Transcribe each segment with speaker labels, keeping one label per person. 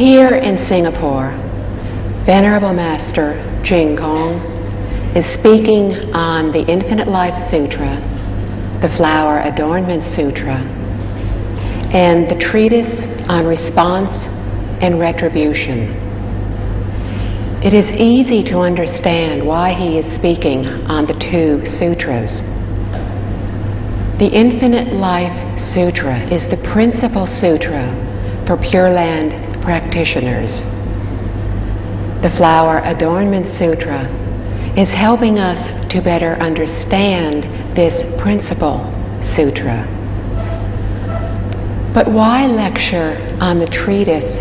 Speaker 1: Here in Singapore, Venerable Master Jing Kong is speaking on the Infinite Life Sutra, the Flower Adornment Sutra, and the treatise on response and retribution. It is easy to understand why he is speaking on the two sutras. The Infinite Life Sutra is the principal sutra for Pure Land practitioners. The Flower Adornment Sutra is helping us to better understand this principal sutra. But why lecture on the treatise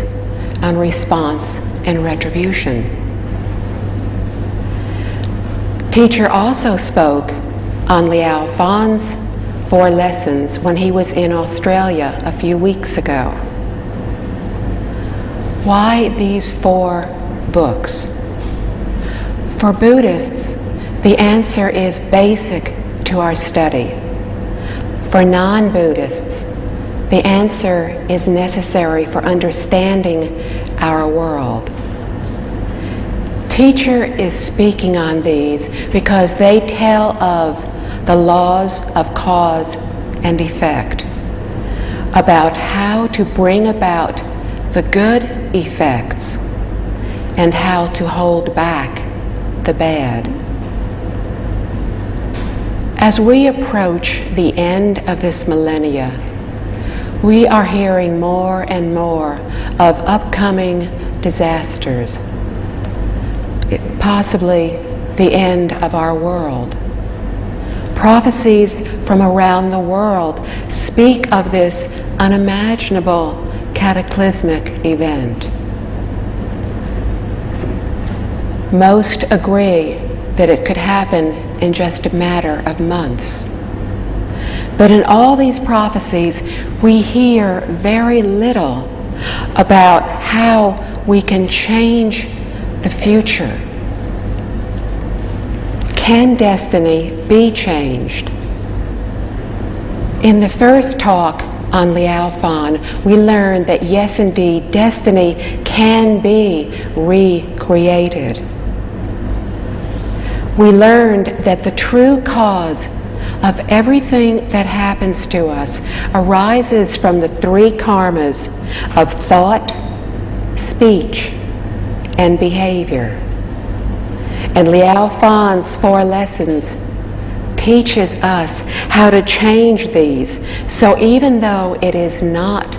Speaker 1: on response and retribution? Teacher also spoke on Liao Fan's 4 lessons when he was in Australia a few weeks ago. Why these 4 books? For Buddhists, the answer is basic to our study. For non-Buddhists, the answer is necessary for understanding our world. Teacher is speaking on these because they tell of the laws of cause and effect, about how to bring about the good effects and how to hold back the bad. As we approach the end of this millennia, we are hearing more and more of upcoming disasters, possibly the end of our world. Prophecies from around the world speak of this unimaginable cataclysmic event. Most agree that it could happen in just a matter of months. But in all these prophecies, we hear very little about how we can change the future. Can destiny be changed? In the first talk on Liao Fan, we learned that yes, indeed, destiny can be recreated. We learned that the true cause of everything that happens to us arises from the 3 karmas of thought, speech, and behavior. And Liao Fan's 4 lessons teaches us how to change these. So even though it is not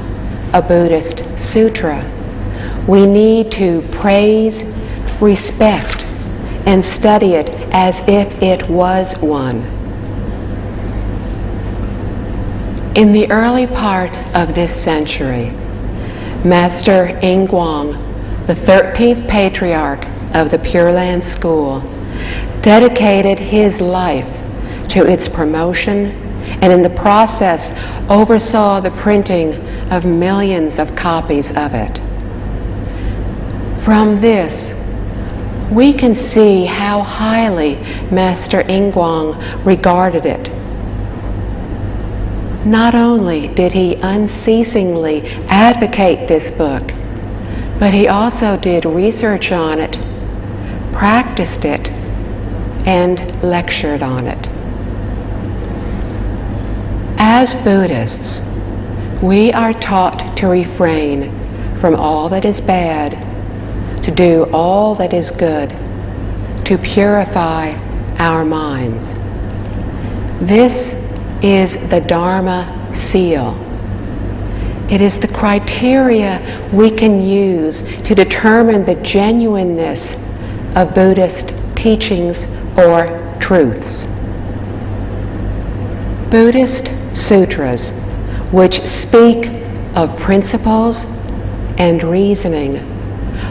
Speaker 1: a Buddhist sutra, we need to praise, respect, and study it as if it was one. In the early part of this century, Master Yingguang, the 13th patriarch of the Pure Land School, dedicated his life to its promotion, and in the process oversaw the printing of millions of copies of it. From this, we can see how highly Master Yingguang regarded it. Not only did he unceasingly advocate this book, but he also did research on it, practiced it, and lectured on it. As Buddhists, we are taught to refrain from all that is bad, to do all that is good, to purify our minds. This is the Dharma seal. It is the criteria we can use to determine the genuineness of Buddhist teachings or truths. Buddhist sutras, which speak of principles and reasoning,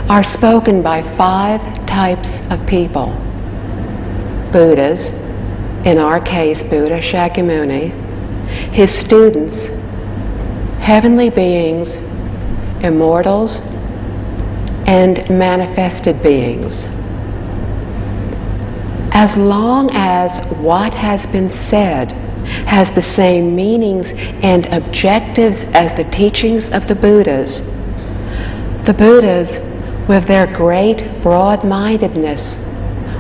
Speaker 1: are spoken by 5 types of people. Buddhas, in our case Buddha Shakyamuni, his students, heavenly beings, immortals, and manifested beings. As long as what has been said has the same meanings and objectives as the teachings of the Buddhas, The Buddhas, with their great broad-mindedness,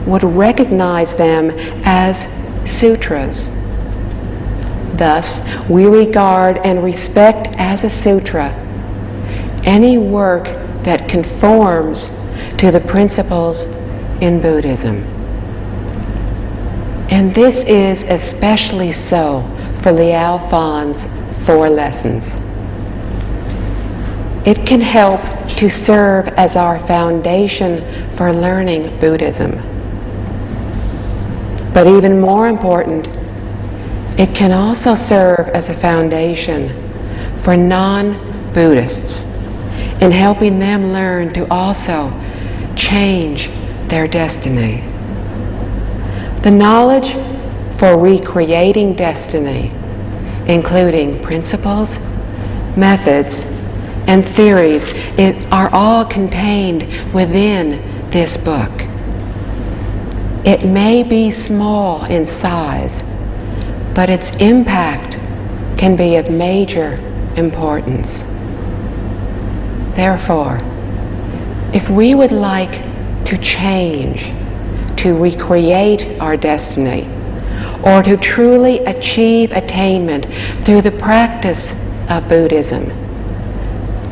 Speaker 1: would recognize them as sutras. Thus, we regard and respect as a sutra any work that conforms to the principles in Buddhism. And this is especially so for Liao Fan's 4 lessons. It can help to serve as our foundation for learning Buddhism. But even more important, it can also serve as a foundation for non-Buddhists in helping them learn to also change their destiny. The knowledge for recreating destiny, including principles, methods, and theories, are all contained within this book. It may be small in size, but its impact can be of major importance. Therefore, if we would like to change, to recreate our destiny, or to truly achieve attainment through the practice of Buddhism,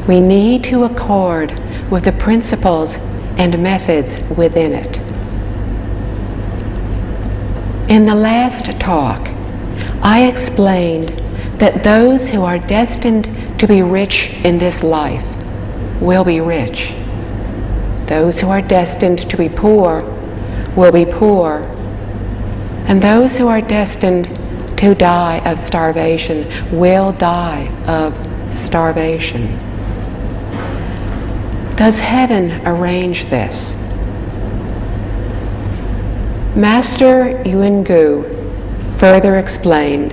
Speaker 1: we need to accord with the principles and methods within it. In the last talk, I explained that those who are destined to be rich in this life will be rich. Those who are destined to be poor will be poor. And those who are destined to die of starvation will die of starvation. Does heaven arrange this? Master Yuan-gu further explained,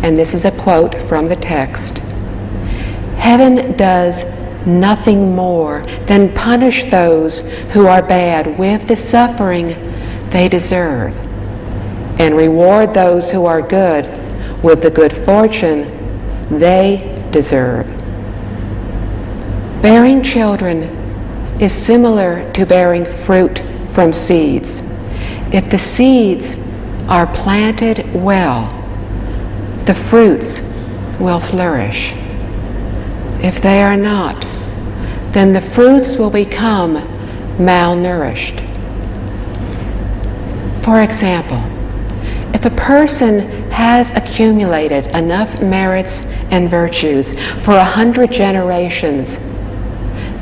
Speaker 1: and this is a quote from the text, "Heaven does nothing more than punish those who are bad with the suffering they deserve, and reward those who are good with the good fortune they deserve." Bearing children is similar to bearing fruit from seeds. If the seeds are planted well, the fruits will flourish. If they are not, then the fruits will become malnourished. For example, if a person has accumulated enough merits and virtues for 100 generations,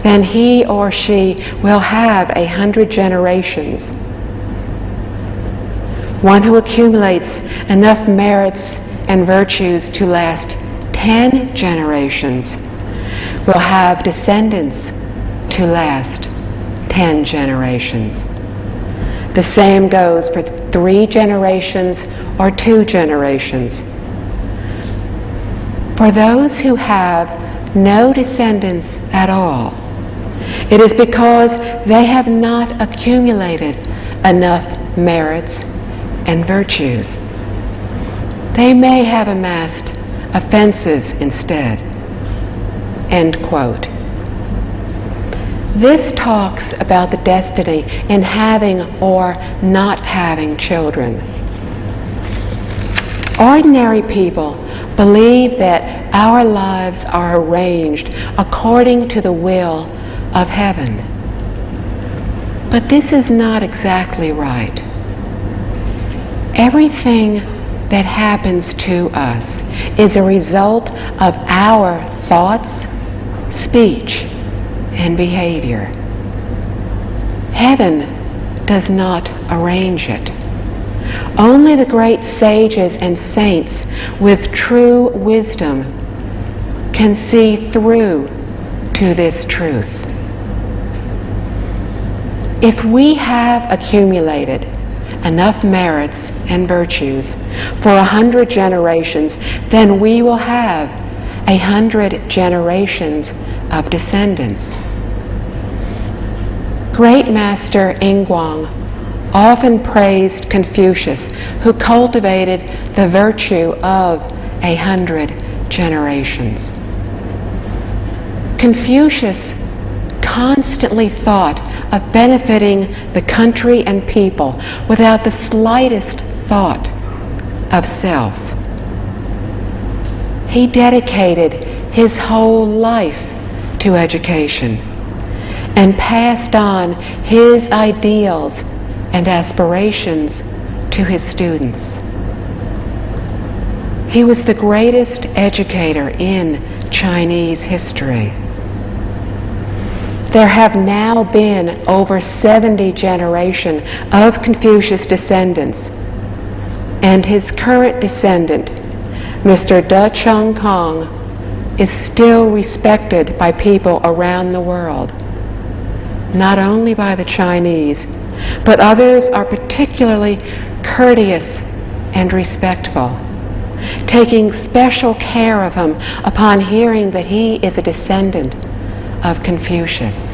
Speaker 1: then he or she will have 100 generations. One who accumulates enough merits and virtues to last 10 generations will have descendants to last 10 generations. The same goes for 3 generations or 2 generations. For those who have no descendants at all, it is because they have not accumulated enough merits and virtues. They may have amassed offenses instead. End quote. This talks about the destiny in having or not having children. Ordinary people believe that our lives are arranged according to the will of heaven. But this is not exactly right. Everything that happens to us is a result of our thoughts, speech, and behavior. Heaven does not arrange it. Only the great sages and saints with true wisdom can see through to this truth. If we have accumulated enough merits and virtues for 100 generations, then we will have 100 generations of descendants. Great Master Ingguang often praised Confucius, who cultivated the virtue of 100 generations. Confucius constantly thought of benefiting the country and people without the slightest thought of self. He dedicated his whole life to education and passed on his ideals and aspirations to his students. He was the greatest educator in Chinese history. There have now been over 70 generations of Confucius descendants, and his current descendant, Mr. De Chung Kong, is still respected by people around the world, not only by the Chinese, but others are particularly courteous and respectful, taking special care of him upon hearing that he is a descendant of Confucius.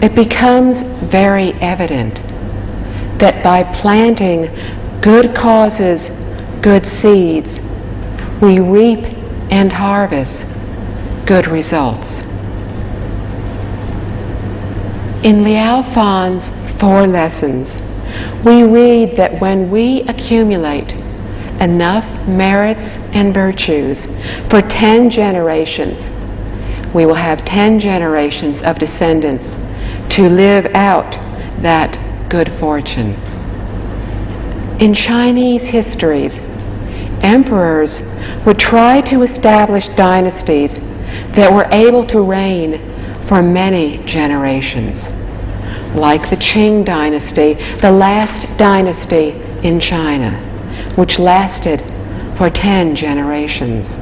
Speaker 1: It becomes very evident that by planting good causes, good seeds, we reap and harvest good results. In Liao Fan's 4 lessons, we read that when we accumulate enough merits and virtues for 10 generations, we will have 10 generations of descendants to live out that good fortune. In Chinese histories, emperors would try to establish dynasties that were able to reign for many generations, like the Qing dynasty, the last dynasty in China, which lasted for 10 generations.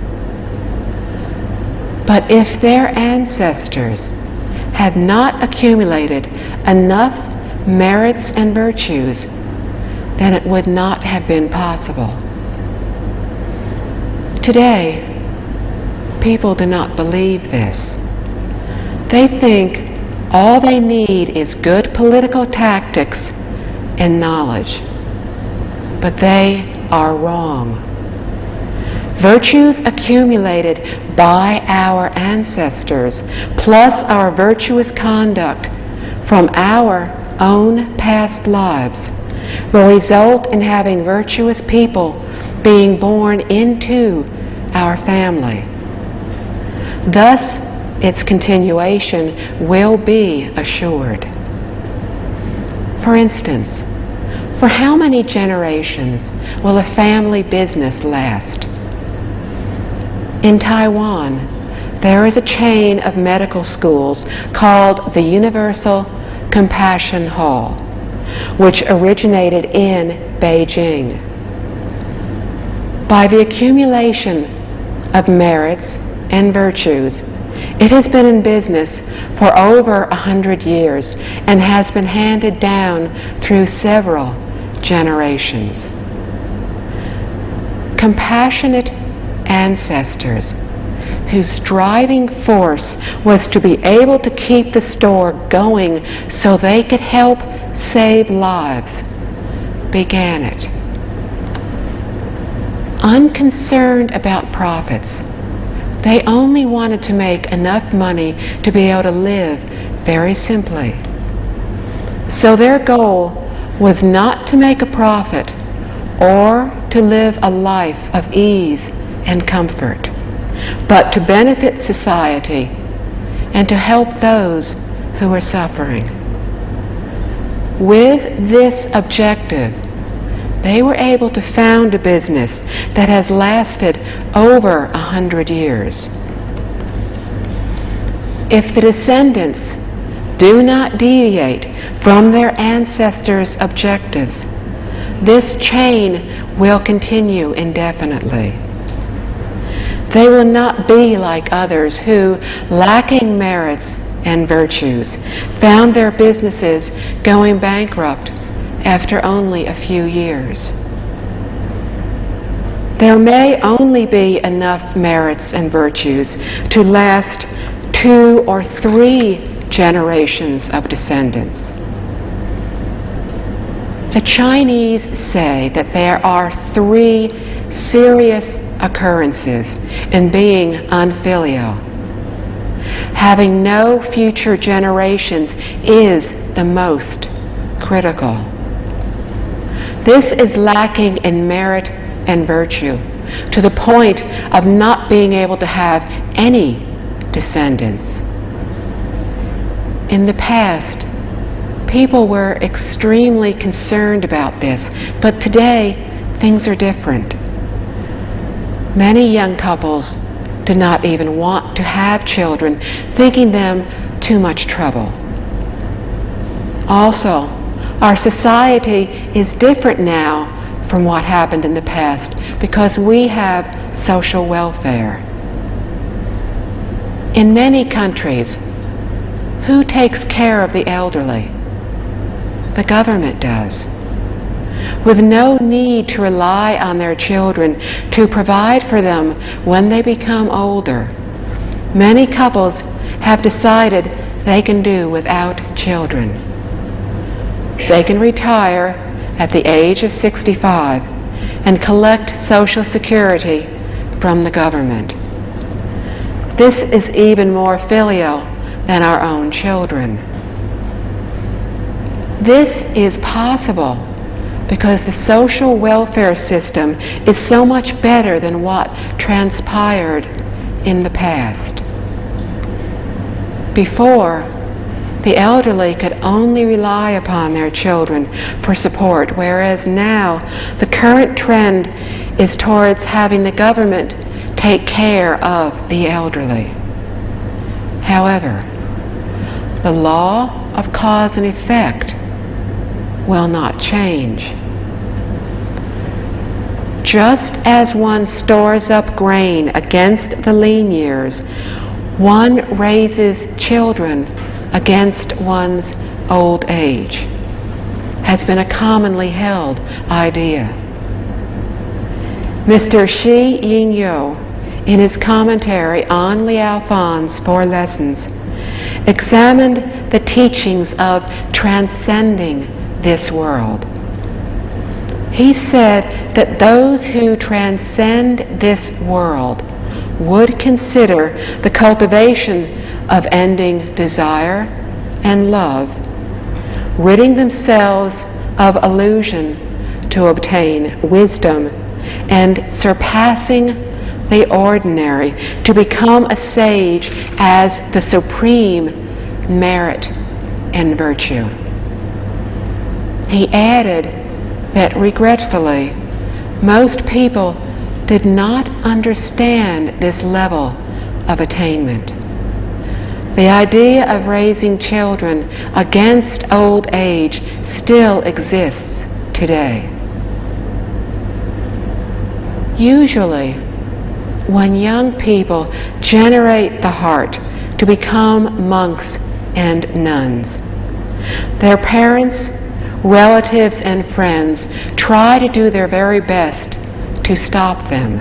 Speaker 1: But if their ancestors had not accumulated enough merits and virtues, then it would not have been possible. Today, people do not believe this. They think all they need is good political tactics and knowledge. But they are wrong. Virtues accumulated by our ancestors, plus our virtuous conduct from our own past lives, will result in having virtuous people being born into our family. Thus, its continuation will be assured. For instance, for how many generations will a family business last? In Taiwan, there is a chain of medical schools called the Universal Compassion Hall, which originated in Beijing. By the accumulation of merits and virtues, it has been in business for over 100 years and has been handed down through several generations. Compassionate ancestors whose driving force was to be able to keep the store going so they could help save lives began it. Unconcerned about profits, they only wanted to make enough money to be able to live very simply. So their goal was not to make a profit or to live a life of ease and comfort, but to benefit society and to help those who were suffering. With this objective, they were able to found a business that has lasted over 100 years. If the descendants do not deviate from their ancestors' objectives, this chain will continue indefinitely. They will not be like others who, lacking merits and virtues, found their businesses going bankrupt after only a few years. There may only be enough merits and virtues to last 2 or 3 generations of descendants. The Chinese say that there are 3 serious occurrences in being unfilial. Having no future generations is the most critical. This is lacking in merit and virtue, to the point of not being able to have any descendants. In the past, people were extremely concerned about this, but today things are different. Many young couples do not even want to have children, thinking them too much trouble. Also, our society is different now from what happened in the past because we have social welfare. In many countries, who takes care of the elderly? The government does. With no need to rely on their children to provide for them when they become older, many couples have decided they can do without children. They can retire at the age of 65 and collect Social Security from the government. This is even more filial than our own children. This is possible because the social welfare system is so much better than what transpired in the past. Before, the elderly could only rely upon their children for support, whereas now the current trend is towards having the government take care of the elderly. However, the law of cause and effect will not change. Just as one stores up grain against the lean years, one raises children against one's old age, has been a commonly held idea. Mr. Shi Yingyo, in his commentary on Liao's 4 lessons, examined the teachings of transcending this world. He said that those who transcend this world would consider the cultivation of ending desire and love, ridding themselves of illusion to obtain wisdom, and surpassing the ordinary to become a sage as the supreme merit and virtue. He added that regretfully, most people did not understand this level of attainment. The idea of raising children against old age still exists today. Usually, when young people generate the heart to become monks and nuns, their parents, relatives, and friends try to do their very best to stop them.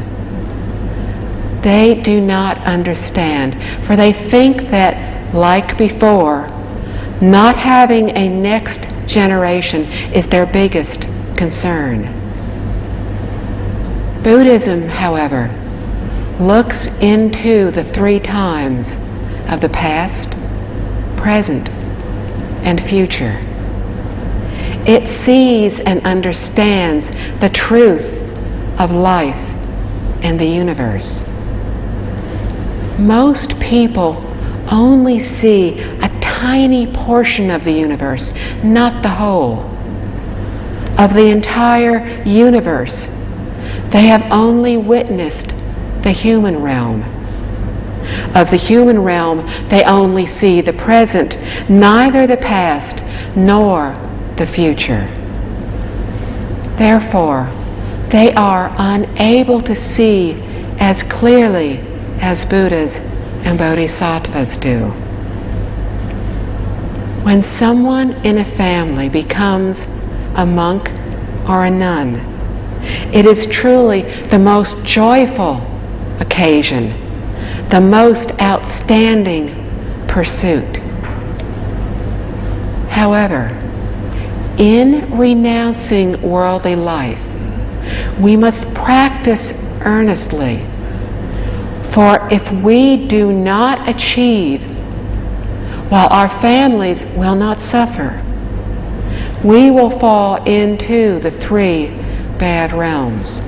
Speaker 1: They do not understand, for they think that, like before, not having a next generation is their biggest concern. Buddhism, however, looks into the 3 times of the past, present, and future. It sees and understands the truth of life and the universe. Most people only see a tiny portion of the universe, not the whole. Of the entire universe, they have only witnessed the human realm. Of the human realm, they only see the present, neither the past nor the future. Therefore, they are unable to see as clearly as Buddhas and Bodhisattvas do. When someone in a family becomes a monk or a nun, it is truly the most joyful occasion, the most outstanding pursuit. However, in renouncing worldly life, we must practice earnestly, for if we do not achieve while our families will not suffer. We will fall into the 3 bad realms.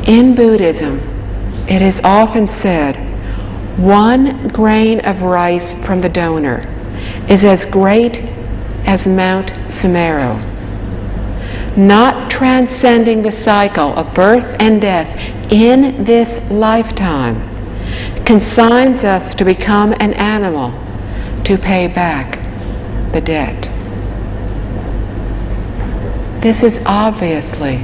Speaker 1: In Buddhism, it is often said, 1 grain of rice from the donor is as great as Mount Sumeru. Not transcending the cycle of birth and death in this lifetime consigns us to become an animal to pay back the debt. This is obviously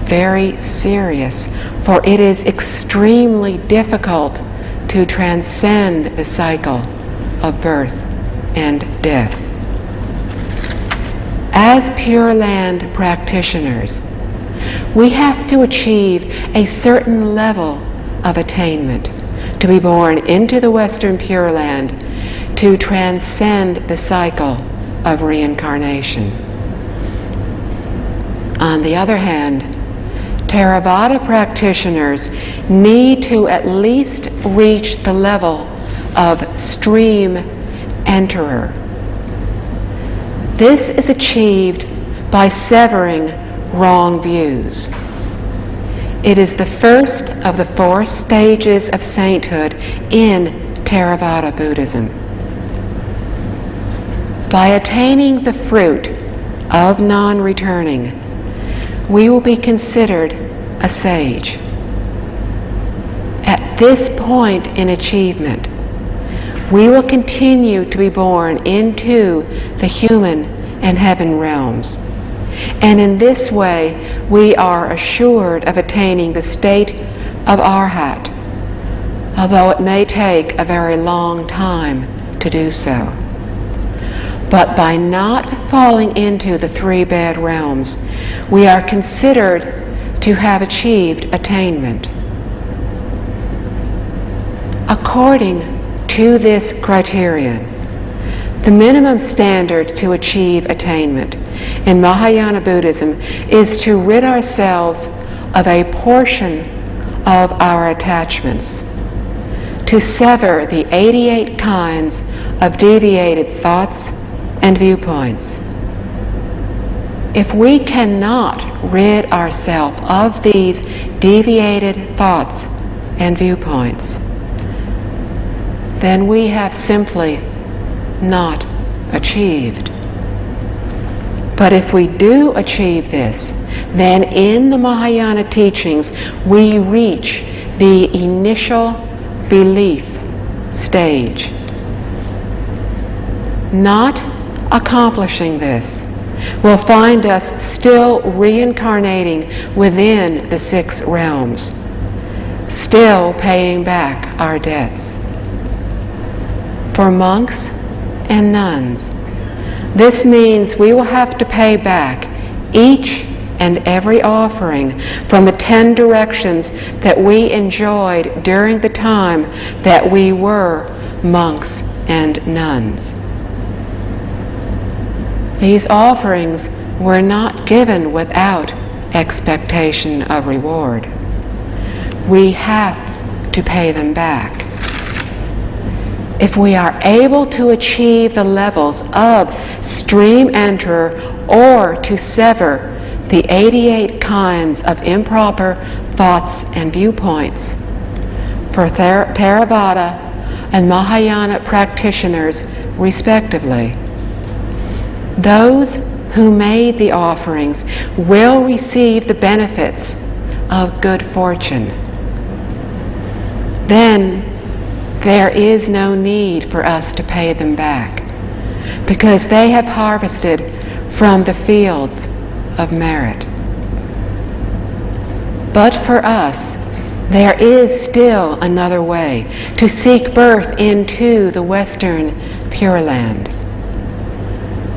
Speaker 1: very serious, for it is extremely difficult to transcend the cycle of birth and death. As Pure Land practitioners, we have to achieve a certain level of attainment to be born into the Western Pure Land to transcend the cycle of reincarnation. On the other hand, Theravada practitioners need to at least reach the level of stream enterer. This is achieved by severing wrong views. It is the first of the 4 stages of sainthood in Theravada Buddhism. By attaining the fruit of non-returning, we will be considered a sage. At this point in achievement, we will continue to be born into the human and heaven realms. And in this way, we are assured of attaining the state of Arhat, although it may take a very long time to do so. But by not falling into the 3 bad realms, we are considered to have achieved attainment. According to this criterion, the minimum standard to achieve attainment in Mahayana Buddhism is to rid ourselves of a portion of our attachments, to sever the 88 kinds of deviated thoughts and viewpoints. If we cannot rid ourselves of these deviated thoughts and viewpoints, then we have simply not achieved. But if we do achieve this, then in the Mahayana teachings we reach the initial belief stage. Not accomplishing this will find us still reincarnating within the 6 realms, still paying back our debts. For monks and nuns, this means we will have to pay back each and every offering from the 10 directions that we enjoyed during the time that we were monks and nuns. These offerings were not given without expectation of reward. We have to pay them back. If we are able to achieve the levels of stream enterer or to sever the 88 kinds of improper thoughts and viewpoints, for Theravada and Mahayana practitioners respectively, those who made the offerings will receive the benefits of good fortune. Then there is no need for us to pay them back, because they have harvested from the fields of merit. But for us, there is still another way to seek birth into the Western Pure Land.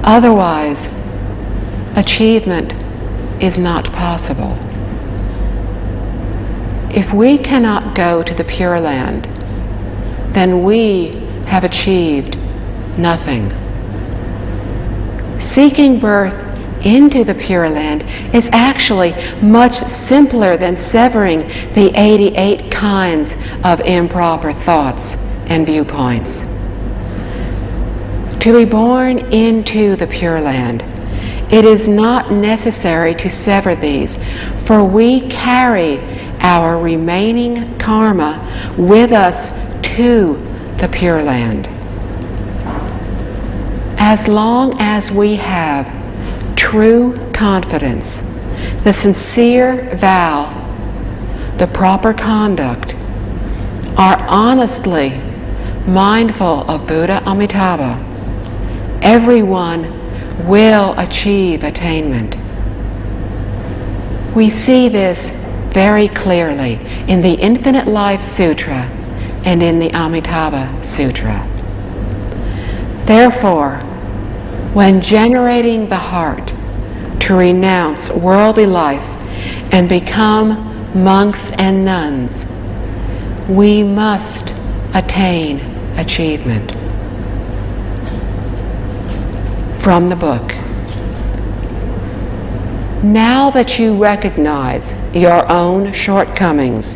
Speaker 1: Otherwise, achievement is not possible. If we cannot go to the Pure Land, then we have achieved nothing. Seeking birth into the Pure Land is actually much simpler than severing the 88 kinds of improper thoughts and viewpoints. To be born into the Pure Land, it is not necessary to sever these, for we carry our remaining karma with us to the Pure Land. As long as we have true confidence, the sincere vow, the proper conduct, are honestly mindful of Buddha Amitabha, everyone will achieve attainment. We see this very clearly in the Infinite Life Sutra and in the Amitabha Sutra. Therefore, when generating the heart to renounce worldly life and become monks and nuns, we must attain achievement. From the book. Now that you recognize your own shortcomings,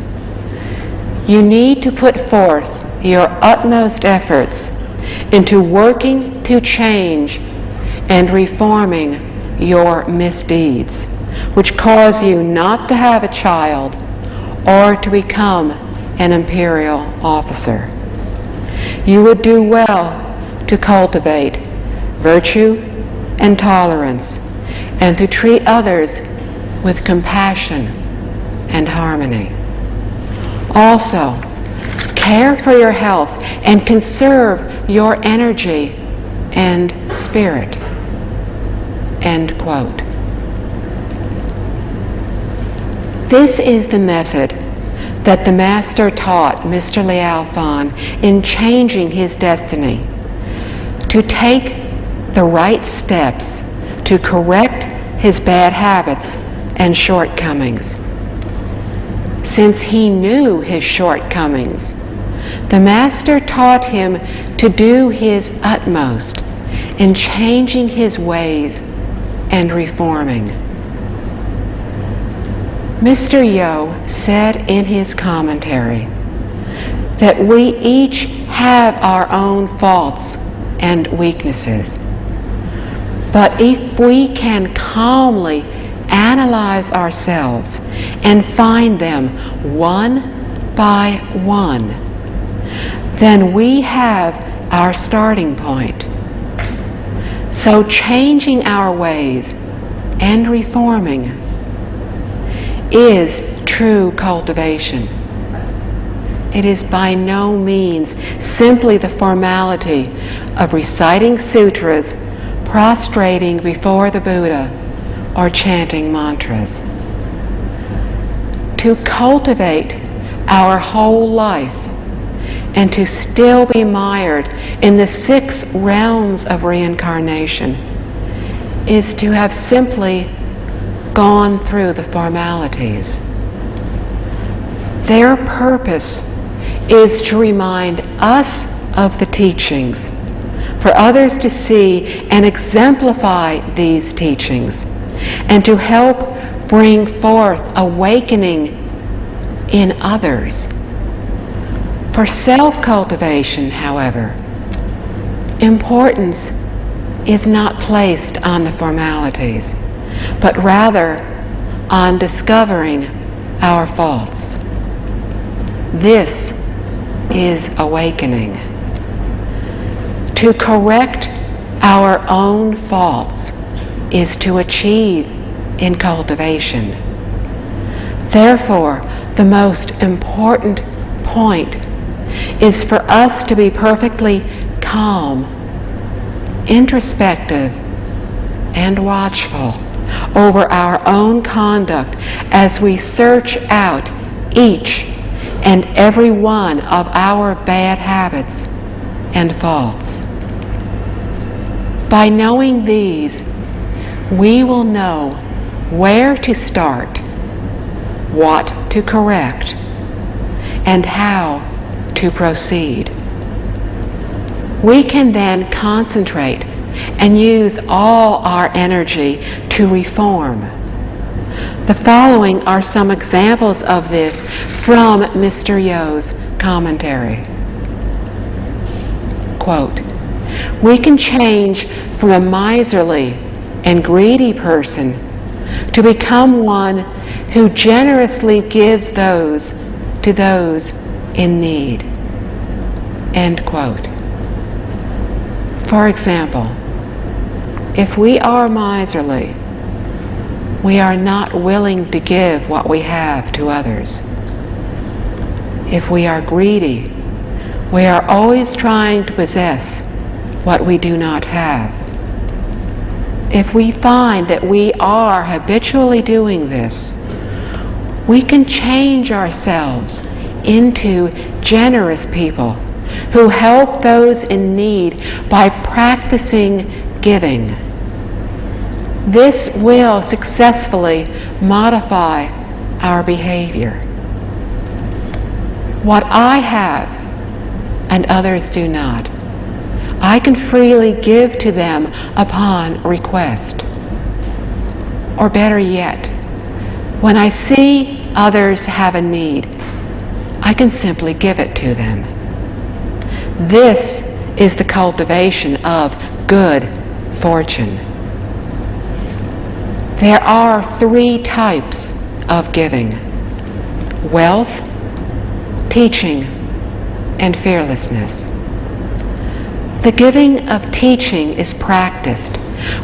Speaker 1: you need to put forth your utmost efforts into working to change and reforming your misdeeds, which cause you not to have a child or to become an imperial officer. You would do well to cultivate virtue and tolerance, and to treat others with compassion and harmony. Also, care for your health and conserve your energy and spirit. End quote. This is the method that the Master taught Mr. Liao Fan in changing his destiny, to take the right steps to correct his bad habits and shortcomings. Since he knew his shortcomings, the Master taught him to do his utmost in changing his ways and reforming. Mr. Yo said in his commentary that we each have our own faults and weaknesses. But if we can calmly analyze ourselves and find them one by one, then we have our starting point. So changing our ways and reforming is true cultivation. It is by no means simply the formality of reciting sutras, prostrating before the Buddha, or chanting mantras. To cultivate our whole life and to still be mired in the 6 realms of reincarnation is to have simply gone through the formalities. Their purpose is to remind us of the teachings, for others to see and exemplify these teachings, and to help bring forth awakening in others. For self-cultivation, however, importance is not placed on the formalities, but rather on discovering our faults. This is awakening. To correct our own faults is to achieve in cultivation. Therefore, the most important point is for us to be perfectly calm, introspective, and watchful over our own conduct as we search out each and every one of our bad habits and faults. By knowing these, we will know where to start, what to correct, and how to proceed. We can then concentrate and use all our energy to reform. The following are some examples of this from Mr. Yo's commentary. quote. We can change from a miserly and greedy person to become one who generously gives to those in need. End quote. For example, if we are miserly, we are not willing to give what we have to others. If we are greedy, we are always trying to possess what we do not have. If we find that we are habitually doing this, we can change ourselves into generous people who help those in need by practicing giving. This will successfully modify our behavior. What I have and others do not, I can freely give to them upon request. Or better yet, when I see others have a need, I can simply give it to them. This is the cultivation of good fortune. There are 3 types of giving: wealth, teaching, and fearlessness. The giving of teaching is practiced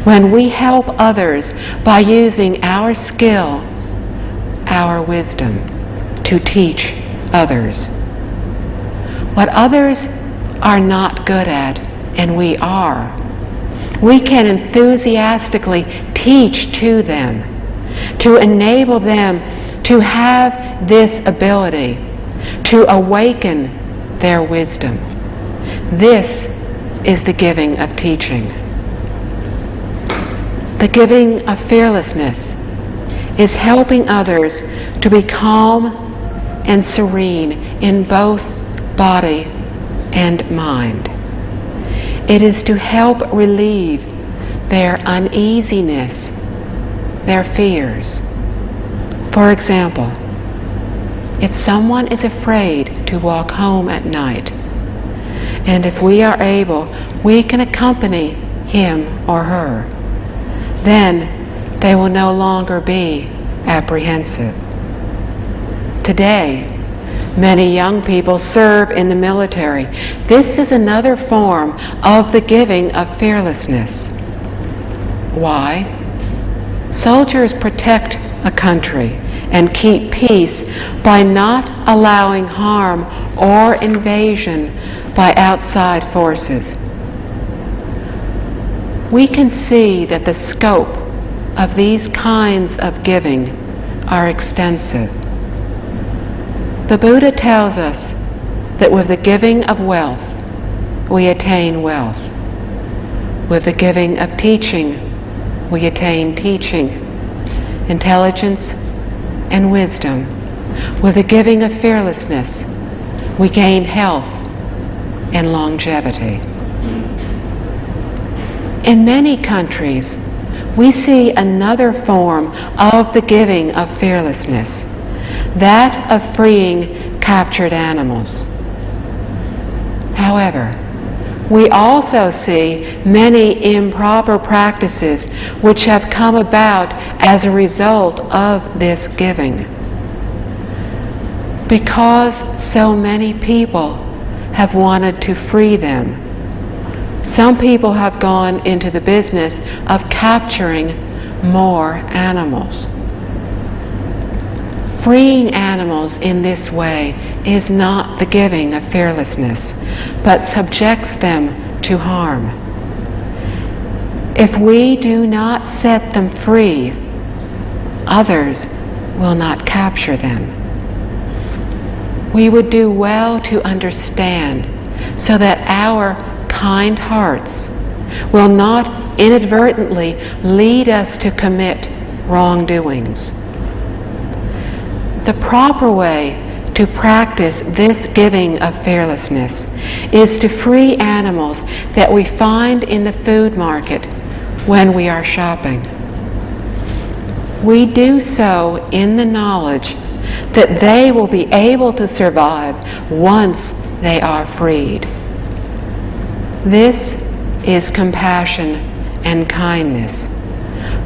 Speaker 1: when we help others by using our skill, our wisdom, to teach others. What others are not good at, and we are, we can enthusiastically teach to them, to enable them to have this ability, to awaken their wisdom. This is the giving of teaching. The giving of fearlessness is helping others to be calm and serene in both body and mind. It is to help relieve their uneasiness, their fears. For example, if someone is afraid to walk home at night, and if we are able, we can accompany him or her, then they will no longer be apprehensive. Today, many young people serve in the military. This is another form of the giving of fearlessness. Why? Soldiers protect a country and keep peace by not allowing harm or invasion by outside forces. We can see that the scope of these kinds of giving are extensive. The Buddha tells us that with the giving of wealth, we attain wealth. With the giving of teaching, we attain teaching, intelligence, and wisdom. With the giving of fearlessness, we gain health and longevity. In many countries, we see another form of the giving of fearlessness, that of freeing captured animals. However, we also see many improper practices which have come about as a result of this giving. Because so many people have wanted to free them, some people have gone into the business of capturing more animals. Freeing animals in this way is not the giving of fearlessness, but subjects them to harm. If we do not set them free, others will not capture them. We would do well to understand so that our kind hearts will not inadvertently lead us to commit wrongdoings. The proper way to practice this giving of fearlessness is to free animals that we find in the food market when we are shopping. We do so in the knowledge that they will be able to survive once they are freed. This is compassion and kindness,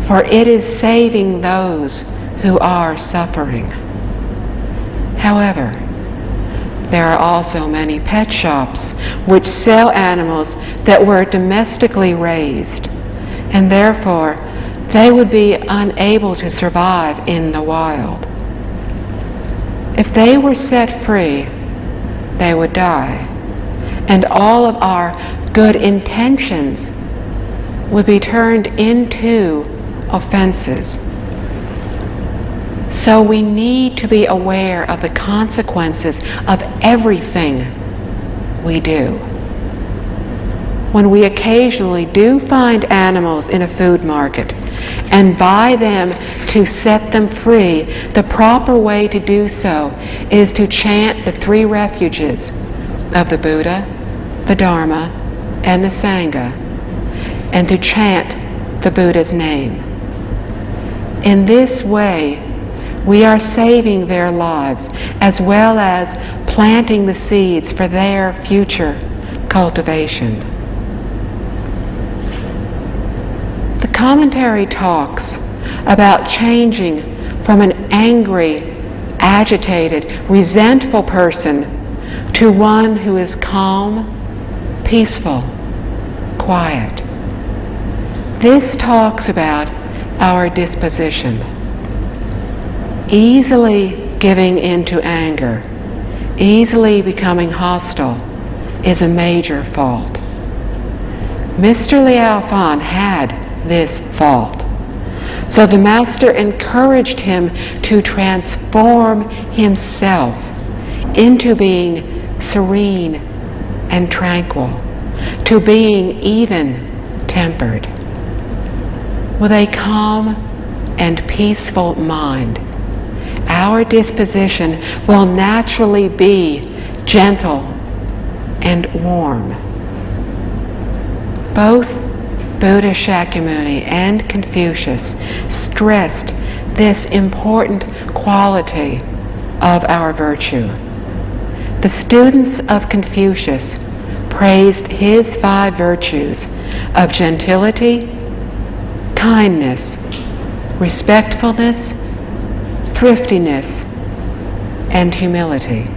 Speaker 1: for it is saving those who are suffering. However, there are also many pet shops which sell animals that were domestically raised, and therefore they would be unable to survive in the wild. If they were set free, they would die, and all of our good intentions would be turned into offenses. So we need to be aware of the consequences of everything we do. When we occasionally do find animals in a food market and buy them to set them free, the proper way to do so is to chant the 3 refuges of the Buddha, the Dharma, and the Sangha, and to chant the Buddha's name. In this way, we are saving their lives as well as planting the seeds for their future cultivation. The commentary talks about changing from an angry, agitated, resentful person to one who is calm, peaceful, quiet. This talks about our disposition. Easily giving in to anger, easily becoming hostile, is a major fault. Mr. Liao had this fault. So the Master encouraged him to transform himself into being serene and tranquil, to being even-tempered. With a calm and peaceful mind, our disposition will naturally be gentle and warm. Both Buddha Shakyamuni and Confucius stressed this important quality of our virtue. The students of Confucius praised his 5 virtues of gentility, kindness, respectfulness, thriftiness, and humility.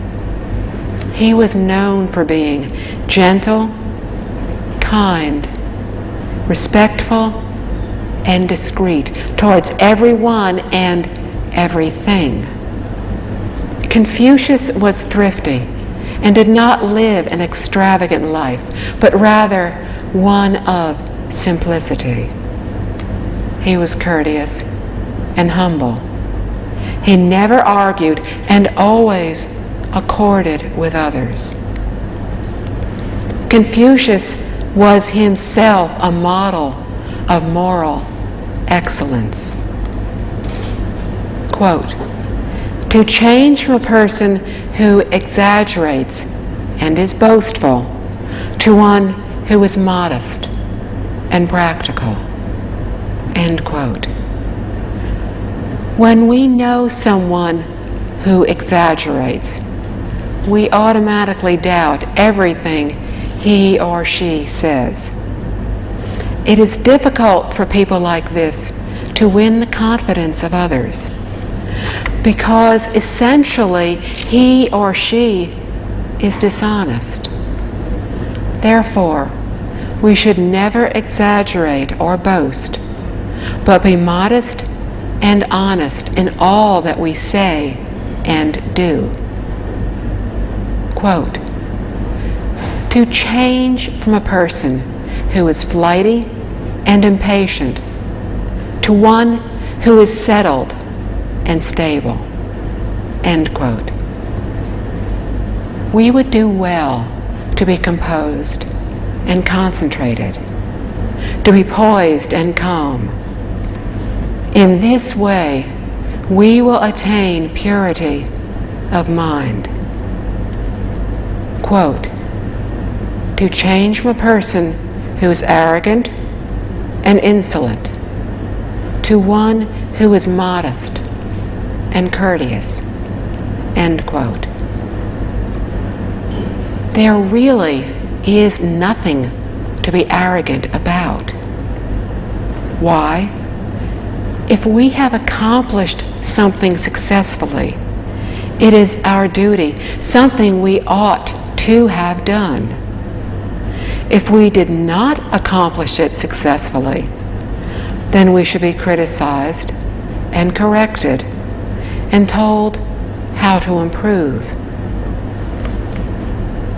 Speaker 1: He was known for being gentle, kind, respectful, and discreet towards everyone and everything. Confucius was thrifty and did not live an extravagant life, but rather one of simplicity. He was courteous and humble. He never argued and always accorded with others. Confucius was himself a model of moral excellence. Quote, "To change from a person who exaggerates and is boastful to one who is modest and practical." End quote. When we know someone who exaggerates, we automatically doubt everything he or she says. It is difficult for people like this to win the confidence of others, because essentially he or she is dishonest. Therefore, we should never exaggerate or boast, but be modest and honest in all that we say and do. Quote, "To change from a person who is flighty and impatient to one who is settled and stable." End quote. We would do well to be composed and concentrated, to be poised and calm. In this way, we will attain purity of mind. Quote, "To change from a person who is arrogant and insolent to one who is modest and courteous." End quote. There really is nothing to be arrogant about. Why? If we have accomplished something successfully, it is our duty, something we ought to have done. If we did not accomplish it successfully, then we should be criticized and corrected and told how to improve.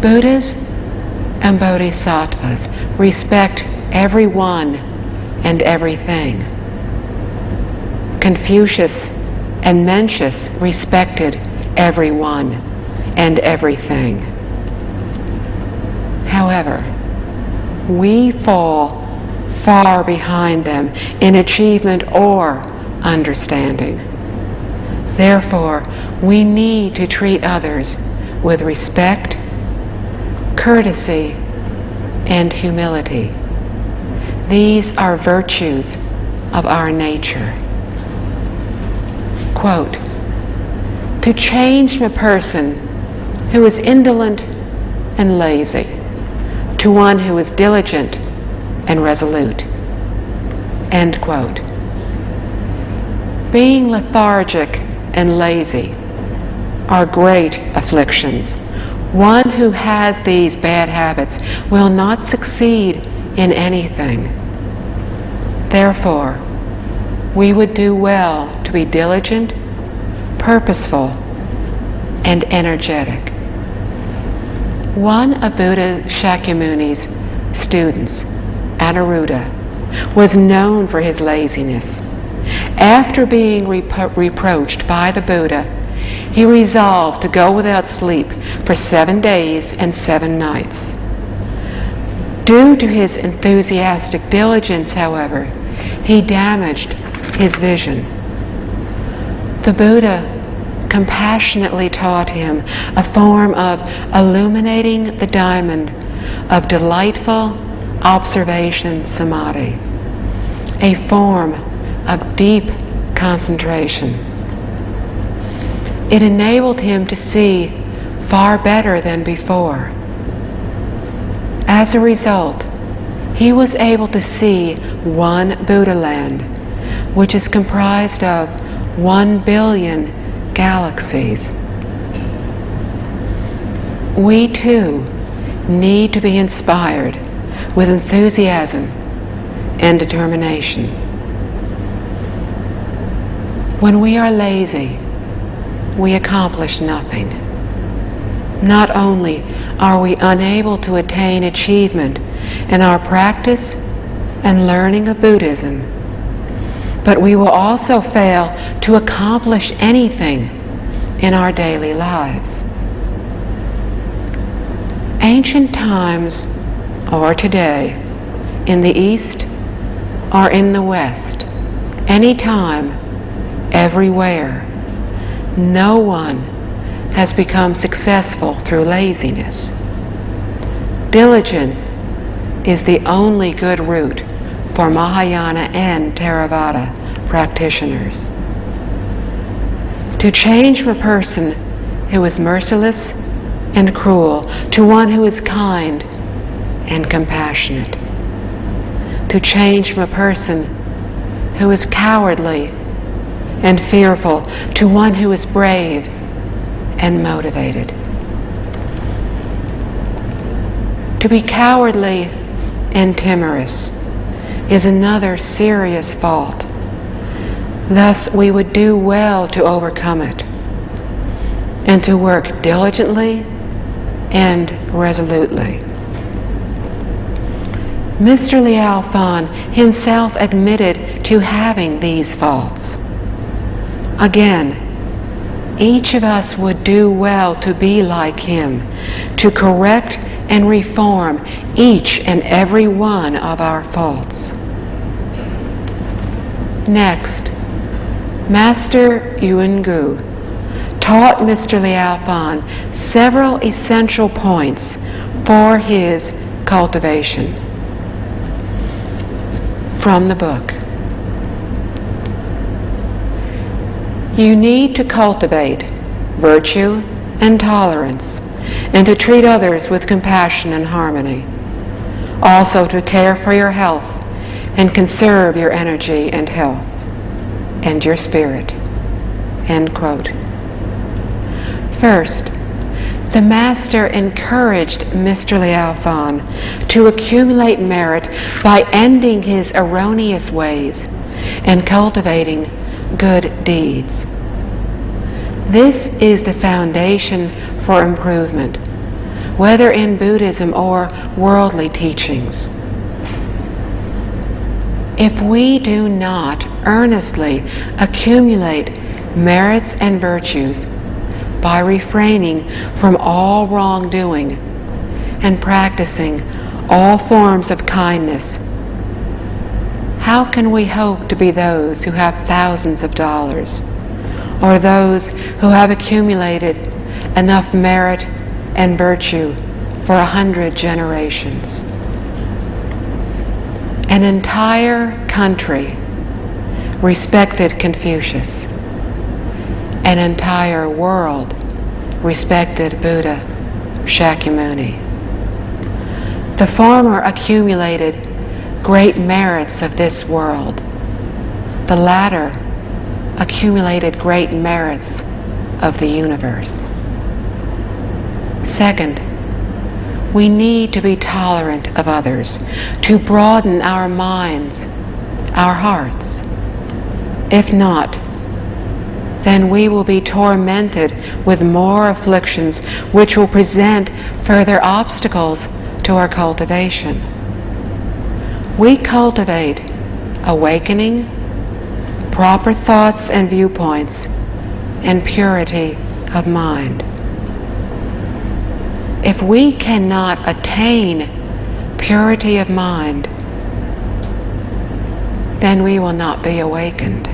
Speaker 1: Buddhas and Bodhisattvas respect everyone and everything. Confucius and Mencius respected everyone and everything. However, we fall far behind them in achievement or understanding. Therefore, we need to treat others with respect, courtesy, and humility. These are virtues of our nature. Quote, to change from a person who is indolent and lazy to one who is diligent and resolute. End quote. Being lethargic and lazy are great afflictions. One who has these bad habits will not succeed in anything. Therefore, we would do well to be diligent, purposeful, and energetic. One of Buddha Shakyamuni's students, Anuruddha, was known for his laziness. After being reproached by the Buddha, he resolved to go without sleep for 7 days and 7 nights. Due to his enthusiastic diligence, however, he damaged his vision. The Buddha compassionately taught him a form of illuminating the diamond of delightful observation samadhi, a form of deep concentration. It enabled him to see far better than before. As a result, he was able to see one Buddha land, which is comprised of 1 billion galaxies. We too need to be inspired with enthusiasm and determination. When we are lazy, we accomplish nothing. Not only are we unable to attain achievement in our practice and learning of Buddhism, but we will also fail to accomplish anything in our daily lives. Ancient times or today, in the East or in the West, anytime, everywhere, no one has become successful through laziness. Diligence is the only good route for Mahayana and Theravada practitioners. To change from a person who is merciless and cruel to one who is kind and compassionate. To change from a person who is cowardly and fearful to one who is brave and motivated. To be cowardly and timorous is another serious fault. Thus, we would do well to overcome it and to work diligently and resolutely. Mr. Liao Fan himself admitted to having these faults. Again, each of us would do well to be like him, to correct and reform each and every one of our faults. Next, Master Yuan Gu taught Mr. Liao Fan several essential points for his cultivation. From the book. You need to cultivate virtue and tolerance, and to treat others with compassion and harmony. also to care for your health and conserve your energy and health and your spirit." End quote. First, the Master encouraged Mr. Liao Fan to accumulate merit by ending his erroneous ways and cultivating good deeds. This is the foundation for improvement, whether in Buddhism or worldly teachings. If we do not earnestly accumulate merits and virtues by refraining from all wrongdoing and practicing all forms of kindness, how can we hope to be those who have thousands of dollars, or those who have accumulated enough merit and virtue for 100 generations? An entire country respected Confucius. An entire world respected Buddha Shakyamuni. The former accumulated great merits of this world. The latter accumulated great merits of the universe. Second, we need to be tolerant of others, to broaden our minds, our hearts. If not, then we will be tormented with more afflictions which will present further obstacles to our cultivation. We cultivate awakening, proper thoughts and viewpoints, and purity of mind. If we cannot attain purity of mind, then we will not be awakened,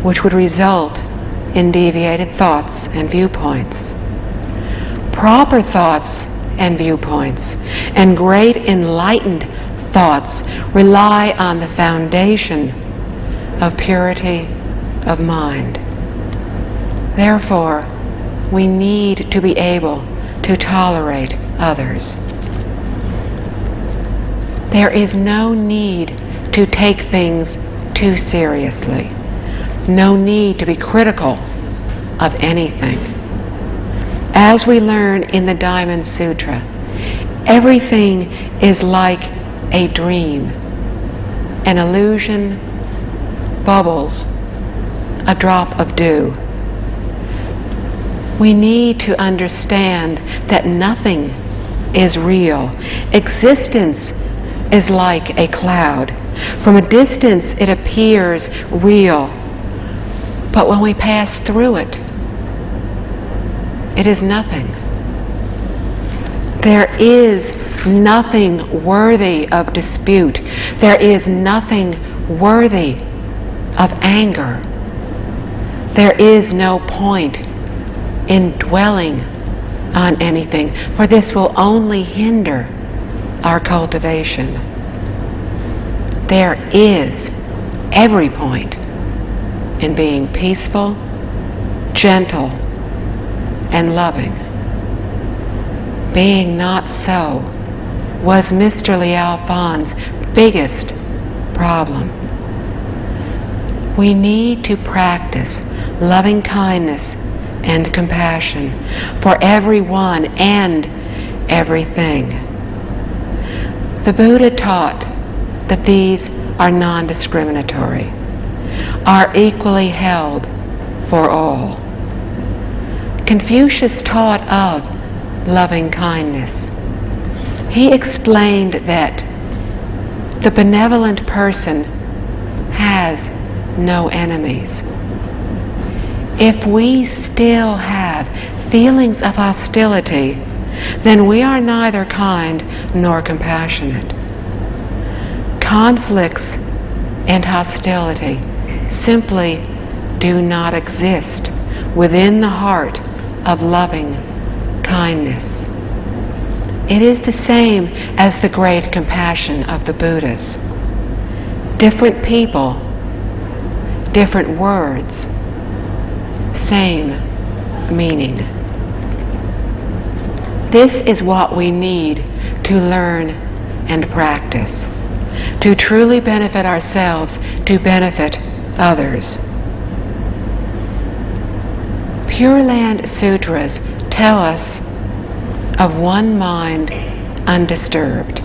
Speaker 1: which would result in deviated thoughts and viewpoints. Proper thoughts and viewpoints and great enlightened thoughts rely on the foundation of purity of mind. Therefore, we need to be able to tolerate others. There is no need to take things too seriously. No need to be critical of anything. As we learn in the Diamond Sutra, everything is like a dream, an illusion, bubbles, a drop of dew. We need to understand that nothing is real. Existence is like a cloud. From a distance it appears real, but when we pass through it, it is nothing. There is nothing worthy of dispute. There is nothing worthy of anger. There is no point in dwelling on anything, for this will only hinder our cultivation. There is every point in being peaceful, gentle, and loving. Being not so was Mr. Liao Fan's biggest problem. We need to practice loving kindness and compassion for everyone and everything. The Buddha taught that these are non-discriminatory, are equally held for all. Confucius taught of loving kindness. He explained that the benevolent person has no enemies. If we still have feelings of hostility, then we are neither kind nor compassionate. Conflicts and hostility simply do not exist within the heart of loving kindness. It is the same as the great compassion of the Buddhas. Different people, different words, same meaning. This is what we need to learn and practice, to truly benefit ourselves, to benefit others. Pure Land Sutras tell us of one mind undisturbed.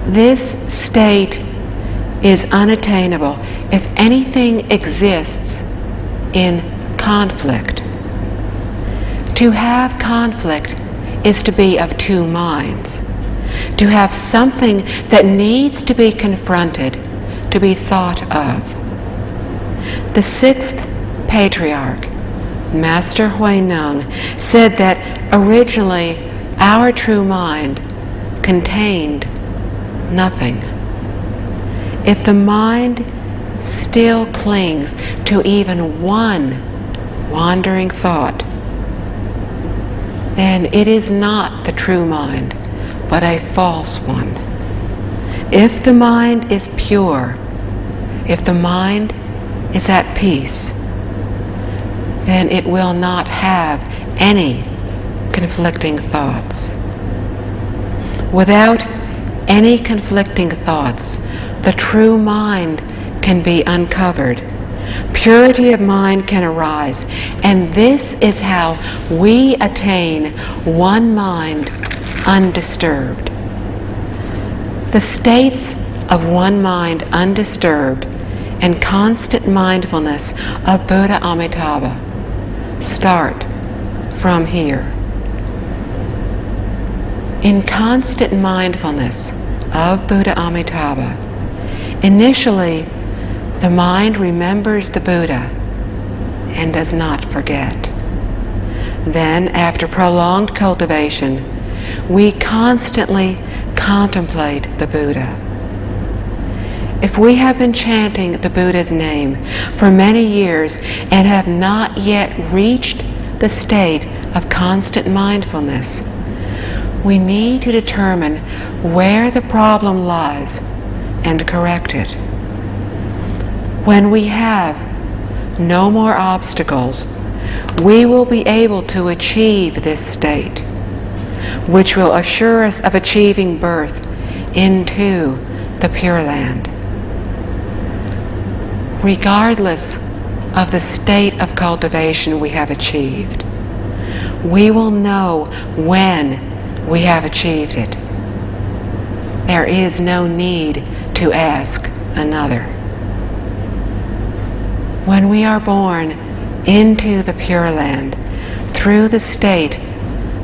Speaker 1: This state is unattainable if anything exists in conflict. To have conflict is to be of two minds, to have something that needs to be confronted, to be thought of. The sixth patriarch, Master Huineng, said that originally our true mind contained nothing. If the mind still clings to even one wandering thought, then it is not the true mind, but a false one. If the mind is pure, if the mind is at peace, then it will not have any conflicting thoughts. Without any conflicting thoughts, the true mind can be uncovered. Purity of mind can arise, and this is how we attain one mind undisturbed. The states of one mind undisturbed and constant mindfulness of Buddha Amitabha start from here. In constant mindfulness of Buddha Amitabha, initially the mind remembers the Buddha and does not forget. Then, after prolonged cultivation, we constantly contemplate the Buddha. If we have been chanting the Buddha's name for many years and have not yet reached the state of constant mindfulness, we need to determine where the problem lies and correct it. When we have no more obstacles, we will be able to achieve this state, which will assure us of achieving birth into the Pure Land. Regardless of the state of cultivation we have achieved, we will know when we have achieved it. There is no need to ask another. When we are born into the Pure Land through the state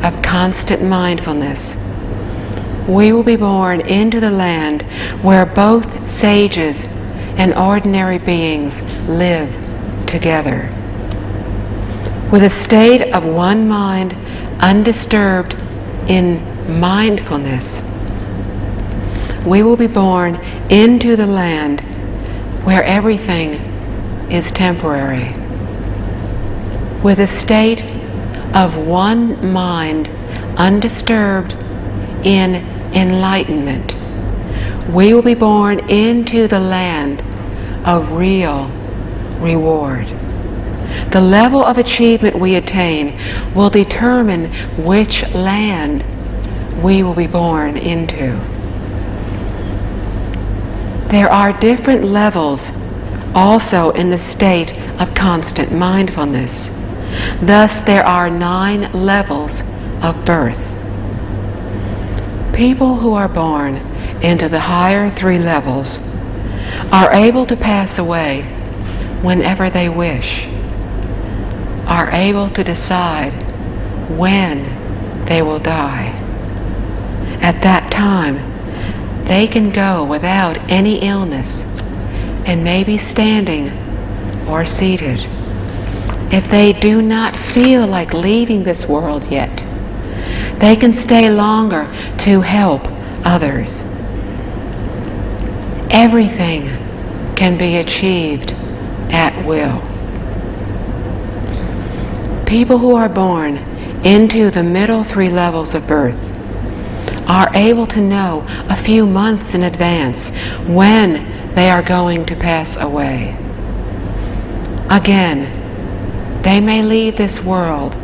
Speaker 1: of constant mindfulness, we will be born into the land where both sages and ordinary beings live together. With a state of one mind undisturbed in mindfulness, we will be born into the land where everything is temporary. With a state of one mind undisturbed in enlightenment, we will be born into the land of real reward. The level of achievement we attain will determine which land we will be born into. There are different levels also in the state of constant mindfulness. Thus, there are 9 levels of birth. People who are born into the higher 3 levels are able to pass away whenever they wish, are able to decide when they will die. At that time, they can go without any illness and may be standing or seated. If they do not feel like leaving this world yet, they can stay longer to help others. Everything can be achieved at will. People who are born into the middle 3 levels of birth are able to know a few months in advance when they are going to pass away. Again, they may leave this world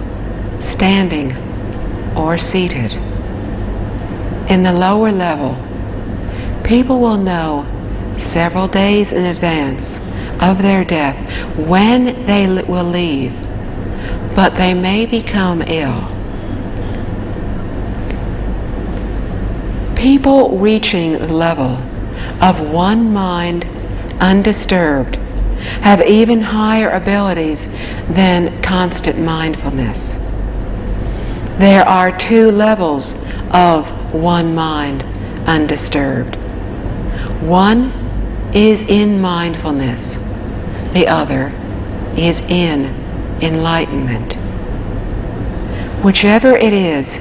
Speaker 1: standing or seated. In the lower level, people will know several days in advance of their death when they will leave, but they may become ill. People reaching the level of one mind undisturbed have even higher abilities than constant mindfulness. There are two levels of one mind undisturbed. One is in mindfulness. The other is in enlightenment. Whichever it is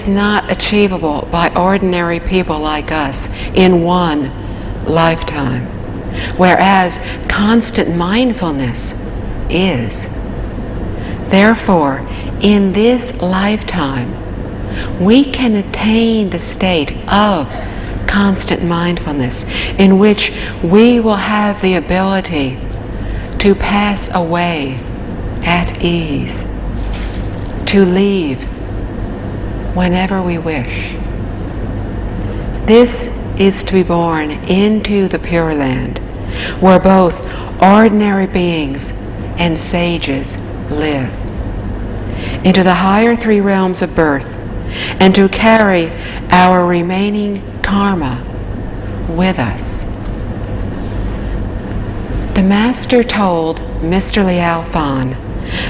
Speaker 1: not achievable by ordinary people like us in one lifetime, whereas constant mindfulness is. Therefore, in this lifetime, we can attain the state of constant mindfulness in which we will have the ability to pass away at ease, to leave whenever we wish. This is to be born into the Pure Land, where both ordinary beings and sages live, into the higher three realms of birth, and to carry our remaining karma with us. The Master told Mr. Liao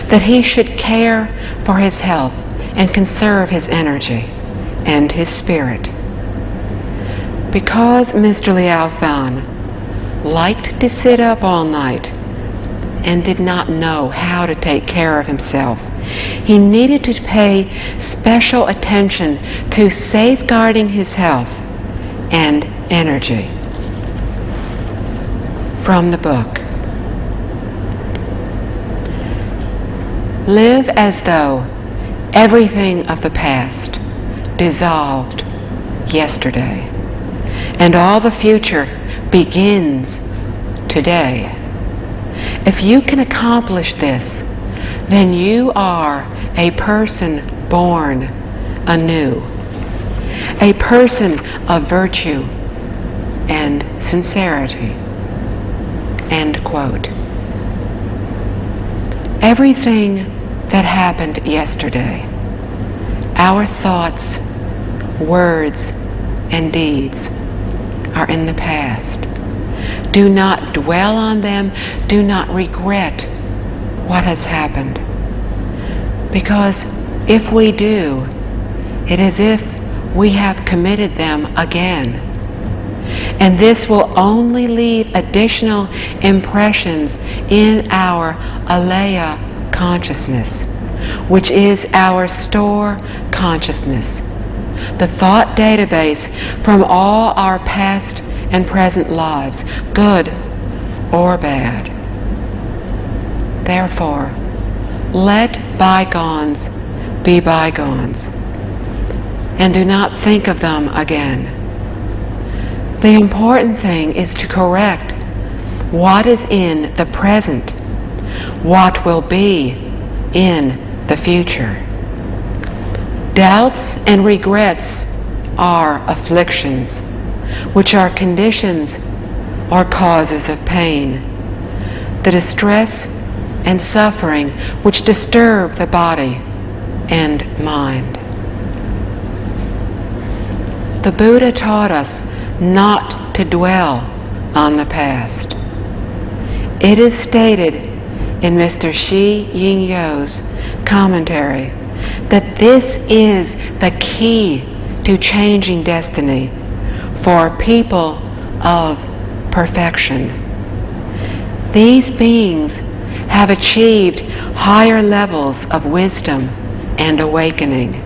Speaker 1: that he should care for his health and conserve his energy and his spirit. Because Mr. Liao liked to sit up all night and did not know how to take care of himself, he needed to pay special attention to safeguarding his health and energy. From the book. Live as though everything of the past dissolved yesterday, and all the future begins today. If you can accomplish this, then you are a person born anew, a person of virtue and sincerity. End quote. Everything that happened yesterday, our thoughts, words, and deeds are in the past. Do not dwell on them. Do not regret what has happened. Because if we do, it is as if we have committed them again. And this will only leave additional impressions in our alaya consciousness, which is our store consciousness, the thought database from all our past and present lives, good or bad. Therefore, let bygones be bygones, and do not think of them again. The important thing is to correct what is in the present, what will be in the future. Doubts and regrets are afflictions, which are conditions or causes of pain, the distress and suffering which disturb the body and mind. The Buddha taught us not to dwell on the past. It is stated in Mr. Shi Ying-yo's commentary that this is the key to changing destiny for people of perfection. These beings have achieved higher levels of wisdom and awakening.